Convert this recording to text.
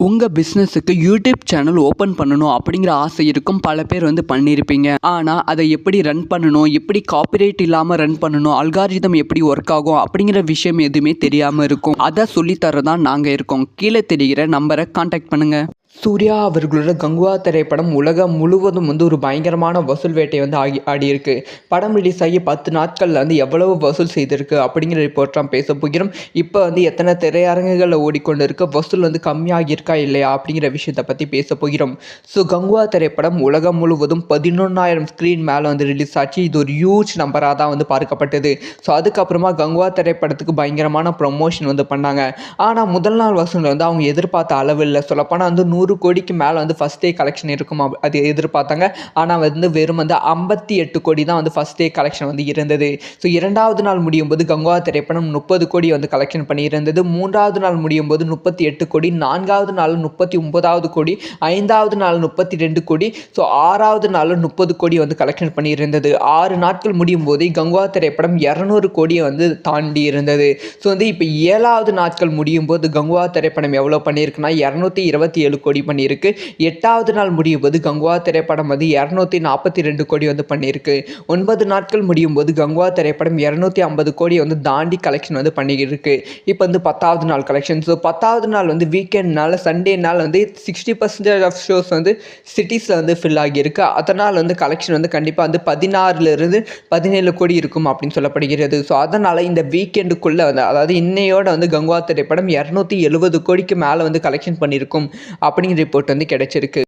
உங்கள் பிஸ்னஸுக்கு YouTube channel open பண்ணணும் அப்படிங்கிற ஆசை இருக்கும். பல பேர் பண்ணியிருப்பீங்க. ஆனால் அதை எப்படி ரன் பண்ணணும், எப்படி காப்பிரைட் இல்லாமல் ரன் பண்ணணும், அல்காரிதம் எப்படி ஒர்க் ஆகும் அப்படிங்கிற விஷயம் எதுவுமே தெரியாமல் இருக்கும். அதை சொல்லித்தரதான் நாங்கள் இருக்கோம். கீழே தெரிகிற நம்பரை கான்டாக்ட் பண்ணுங்கள். சூர்யா அவர்களோட கங்குவா திரைப்படம் உலகம் முழுவதும் ஒரு பயங்கரமான வசூல் வேட்டை ஆடியிருக்கு. படம் ரிலீஸ் ஆகி 10 நாட்களில் எவ்வளவு வசூல் செய்திருக்கு அப்படிங்கிற ரிப்போர்ட்லாம் பேச போகிறோம். இப்போ எத்தனை திரையரங்குகளில் ஓடிக்கொண்டு இருக்கு, வசூல் கம்மியாகியிருக்கா இல்லையா அப்படிங்கிற விஷயத்தை பற்றி பேச போகிறோம். ஸோ கங்குவா திரைப்படம் உலகம் முழுவதும் 11,000 ஸ்க்ரீன் மேலே ரிலீஸ் ஆச்சு. இது ஒரு ஹியூஜ் நம்பராக தான் பார்க்கப்பட்டது. ஸோ அதுக்கப்புறமா கங்குவா திரைப்படத்துக்கு பயங்கரமான ப்ரொமோஷன் பண்ணாங்க. ஆனால் முதல் நாள் வசூல் அவங்க எதிர்பார்த்த அளவில் சொல்லப்போனால் 100 கோடிக்கு மேலே ஃபஸ்ட் டே கலெக்ஷன் இருக்கும் அது எதிர்பார்த்தாங்க. ஆனால் வெறும் 58 கோடி தான் ஃபஸ்ட் டே கலெக்ஷன் இருந்தது. ஸோ இரண்டாவது நாள் முடியும் போது கங்குவா திரைப்படம் 30 கோடி கலெக்ஷன் பண்ணியிருந்தது. மூன்றாவது நாள் முடியும் போது 38 கோடி, நான்காவது நாள் 39வது கோடி, ஐந்தாவது நாள் 32 கோடி, ஸோ ஆறாவது நாள் 30 கோடி கலெக்ஷன் பண்ணியிருந்தது. 6 நாட்கள் முடியும் போது கங்குவா திரைப்படம் 200 கோடியை தாண்டி இருந்தது. ஸோ இப்போ 7வது நாட்கள் முடியும் போது கங்குவா திரைப்படம் எவ்வளோ பண்ணியிருக்குன்னா 227 கோடி பண்ணியிருக்கு. 8வது நாள் முடியும் போது கங்குவா திரைப்படம் 242 கோடி பண்ணியிருக்கு. 9 நாட்கள் முடியும் போது கங்குவா திரைப்படம் 250 கோடி தாண்டி கலெக்ஷன் பண்ணியிருக்கு. இப்போ 10வது நாள் கலெக்ஷன். ஸோ 10வது நாள் வீக்கெண்ட்னால சண்டேனால் 60% ஆஃப் ஷோஸ் சிட்டிஸில் ஃபில் ஆகியிருக்கு. அதனால் கலெக்ஷன் கண்டிப்பாக 16லிருந்து 17 கோடி இருக்கும் அப்படின்னு சொல்லப்படுகிறது. ஸோ அதனால் இந்த வீக்கெண்டுக்குள்ளே அதாவது இன்னையோட கங்குவா திரைப்படம் 270 கோடிக்கு மேலே கலெக்ஷன் பண்ணியிருக்கும் அப்படிங்கிற ரிப்போர்ட் கிடைச்சிருக்கு.